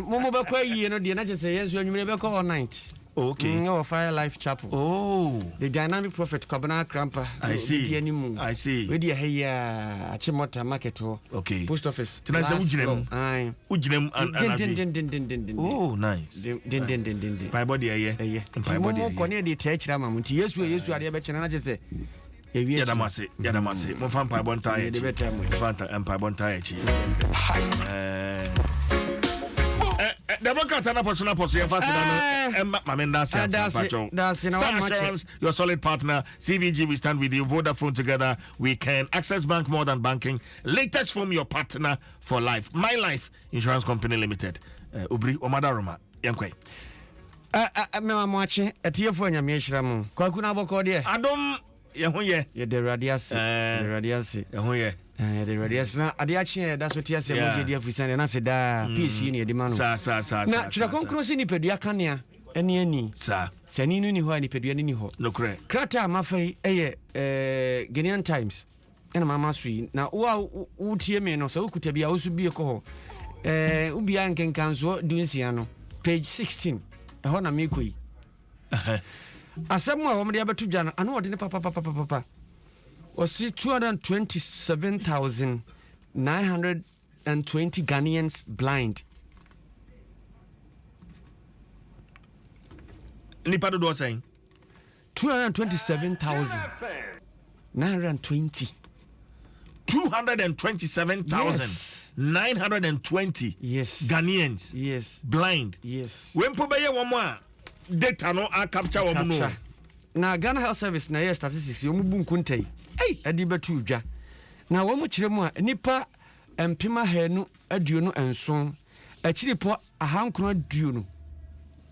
Momo beko yi no de na je say yes you anwumre beko all night. Okay. No Fire Life Chapel. Oh. The Dynamic Prophet Kwabena Krampa. I see. I see. We dey here Achimota Market ho. Okay. Post office. Tina say ujinem. Aye. Ujinem Din. Oh, nice. Din. Pai body eye. Pai body. Mo kone dey techira ma munti Yesu ade be chena na je say. Yadamase. Mo fan pai bon tie. De better mo. Fan pai bon tie chi. Democrat and personal post your first Assurance, your solid partner. CBG, we stand with you. Vodafone together. We can access bank more than banking. Latest from your partner for life. My Life Insurance Company Limited. Ubri Omadaroma. Yankwe. Me watching a tear for your mission. Kwakuna boko de. Adom Yahuye. The radius. The radius. Yahuye. The radius na adiachi that's what you say mo dey afisa na say da PC ni e de ma no sa na tira konkrosi ni pedua kanea eni ani sa sani no ni ho ani pedua ni ho no kre krata mafai eye Ghanaian Times ena mama sui na wo tie me no so ukuta bia wo su bie ko ho ubia nkenkanso dunsia no page 16 ho na me koi asemu a wo me de abetu dwa no ano wo de ne papa was 227,920 Ghanaians blind. Nipa do saying 227,920. 227,920 yes Ghanaians yes blind. Yes. When pobeye one more data no a capture one no. Na Ghana Health Service na yes statistics yo mubu nkuntai. Adi betu dwa na wo mu kire mu a nipa empima hanu aduonu enson akiripo ahankron aduonu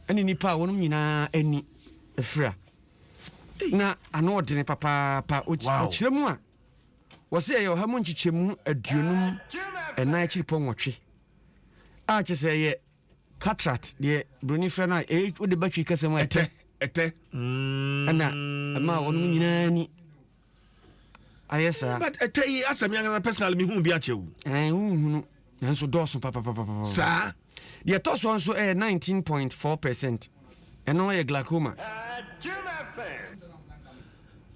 ani nipa wonum nyina ani efra na ano odene papa o kire mu a wo se ye ha mu nchichemu aduonum ena akiripo nwotwe a chese ye cataract de broni fe na wo de batwi kasem ete ana ama wonum nyina ni ayesa but etey asamianga personal me hu bi achewu hu nanso doso papa sa the toso nso 19.4% eno ye glaucoma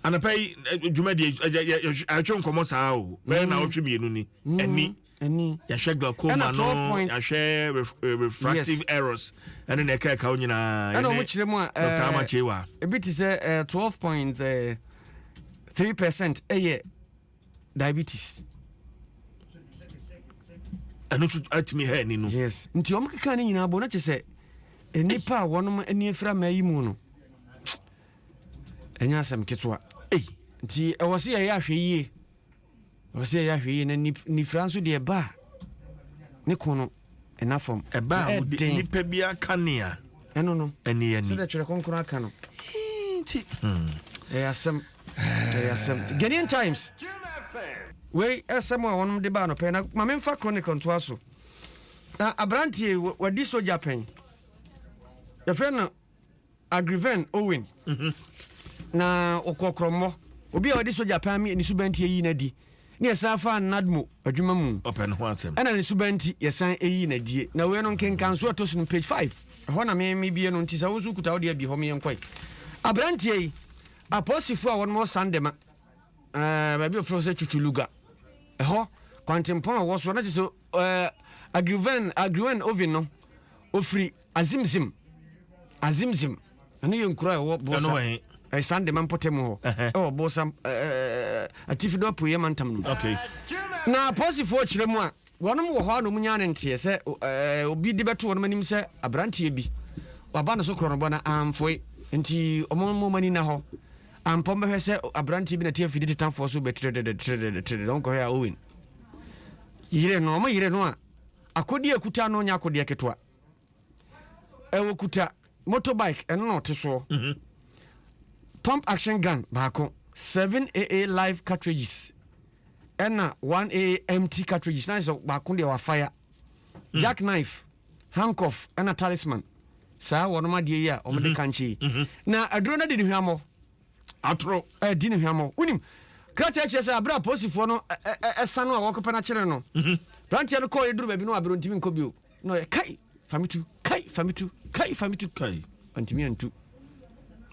anapay dwumadi atwon komo saa o be na otwe mienu ni ani ya hwe glaucoma no ya hwe refractive errors ene na ka onyina ene mo kire mu a Dr. Amachewa ebiti say 12.3% diabetes. Anu at me here ni no. Yes. Nti o mkeka ni nyina bo na che se enipa wonom ani efra mayi mu no. Enya asem ketwa. Nti e wo se ya hwe yie. Wo se ya hwe yie na ni Franso de ba. Ne kono enafom. E ba ni pa bia kanea. Eno no. Eni. So da chere konkoro aka no. Nti. Asem Ghanaian Times. We asem a wonum de ba no pe na mamemfa chronicle to aso. Na abrantie wadi soja pen. The friend Agriven Owen. Na okokromo. Obi a wadi soja pen mi ni subanti yi na di. Ni esafa nadmo adwuma mu. Open ho asem. Ana ni subanti yesan eyi na die. Na we no nkenkan so to sun page 5. Ho na me bie no ntisa wo su kuta wo de bi ho me yenkoi. Abrantie yi aposifo a won mo sandema ba bi ofro Juju luga ho kwantempon a wo so na se agriven ovin no ofri azimzim ani yenkura e wo bosa sandema mpotemu ho e bosa atifido poye mantam no okay na aposifo kire mu a wonom wo ho anu munya ne ntie se obi de beto wonom anim se abrantie bi waba na so kro no bona amfoi nti omo mani na ho ampom be se abranti bi na tie fidi tan for so be trade don ko ya Owen yire no a akodi akuta no nya akodi aketo a ewo kuta motorbike eno no teso pump action gun baako 7AA live cartridges ena 1AA empty cartridges na so baako de wa fire jackknife handcuff ena talisman sa wonoma de yi a omde kanchi na aduro na de ni hwamo atro di ni hwamo unim krata che say abra posifo no esano a wokopa na kire no Brantia no call you do baby no abro ntimi nko bio. No kai famitu antimi antu.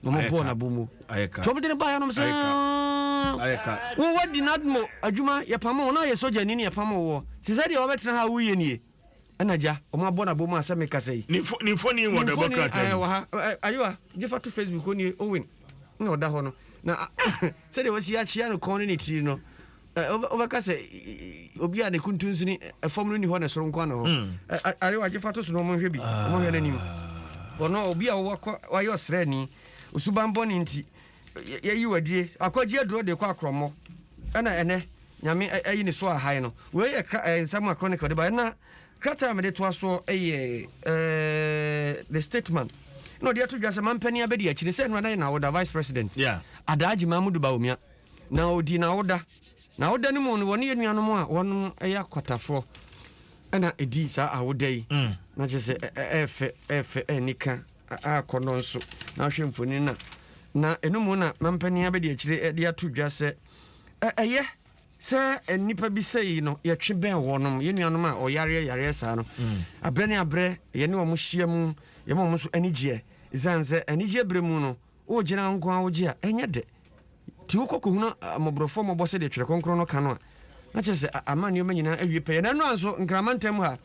No mo bona bomo. Ayeka. To be ba ya no say. Ayeka. Wo wadi nadmo adwuma ye pamo na ye soja ni ye pamo wo. Se say de obetena ha wo ye nie. Anaja o ma bona bomo asame kasai. Ni phone wo Democrat. Ayo jefa to Facebook oni Owen. Na oda ho no. Na se de wasi achia no kon ni tiri no. Obaka se obi a ne kuntunsini fam no ni ho na soro nkwa no. Ayo ajefa to so no mo hwe bi. Mo hwe nanim. Ono obi a wo ayo srani usubambo ni nti yeyi wadie akwaji aduro de kwa akromo ana ene nyame ayi ne so ahai no we ye nsam chronicle de ba na krata me de to aso the statement no de to dwase mampani abedi akire se no na wo da vice president adaji mamudu baumia na odi na woda ni mo no woni anuanom a won eya kwatafo ana edi sa awoda yi na chese efe enika akono nso na hwe mfoni na enumu na mampani abedi akire de ato dwase eye se enipa bi sei no ye twe ben wonom ye nuanom a oyare sa no abre ne abre ye ne omo hyiam ye mo so anigye zanze anigye bremu no o gina nko a ogie a enye de ti ukoko huna mobrofo mobose de twere konkro no kano a na chese amani o manyina awie pe na no anso nkramantem ha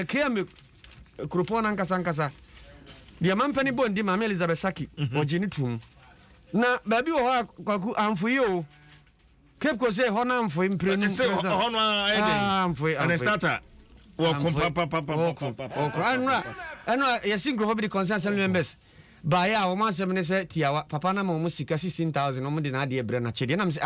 kiyame kropona nkasa dia mampani bondi mama Elizabeth Saki ogini tum na baby wo ha kwaku amfoyi o Cape Coast ho na amfoyi mprenu ho no amfoyi and starter wo kompa anwa yesingro ho bi concern assembly members ba ya o ma asem ne se tiawa papa na ma mo sika 16000 no mo de na ade ebre na chede na me se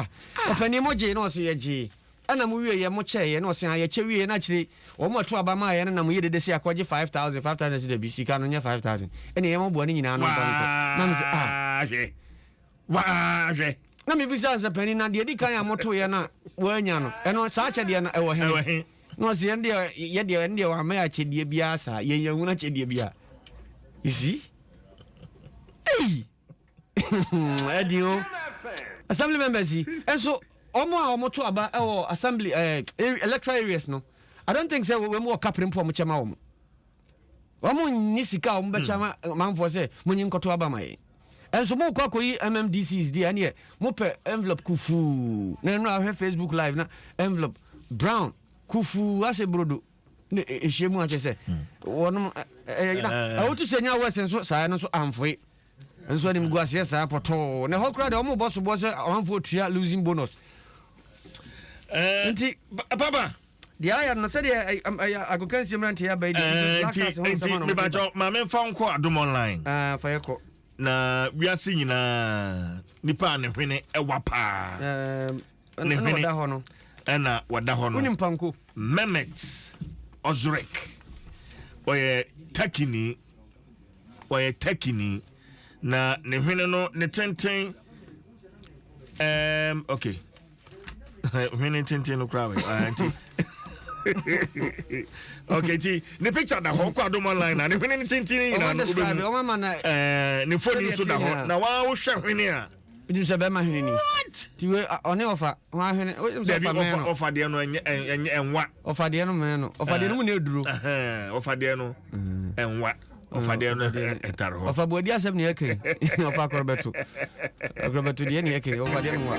opani mo je no so ye je ana mu wie ye mo che ye no so ya che wie na chire o mo to aba ma ye na mo ye de se akwaje 5000 de bi sika no nya 5000 ene ye mo bo ani nyina no na me se je na me bi sa se pani na de di kan ya moto ye na wo anya no eno sa che de na e wo he no se ye de wa ma ya che de bia sa ye ye hu na che de bia you see Edio assembly members and so omo to aba assembly electoral areas no I don't think say we more captain po mo chema omo ni sika omo be chama manfo say munyi nkoto aba mai and so mo kwakoyi MMDCs di ane mo pe envelope kufu na no ahwe Facebook live na envelope brown kufu ase brodo ne ehemu ache say wono na awotu senya wesen so sa no so amfoi enso ni mguasie sa poto ne hokra de omo boss amfo tua losing bonus nti papa dia ya no se dia agokansi mrante ya bai me ba jo ma me fa nko Adom online fa yeko na wiase nyina nipa ne hwene ewapa ne hwene wada ho no ena wada ho no uni mpanko Mehmet Ozurek oye takini na ne hwene no ne tenten okay hwene tenten no crowd anti okay ti ne picture da ho kwa Adom online na ne hwene ne tenten nyina no obe o mama na ne phone so da ho na wa wo hwe hwene a Idin se be ma hwene ni ti we one ofa wa hwene ofa de no enwa ofa de no me no ofa de no mu na eduro ofa de no enwa ofa de no etaro ho ofa bodi asem ne yake ofa korbetu de ne yake ofa de no wa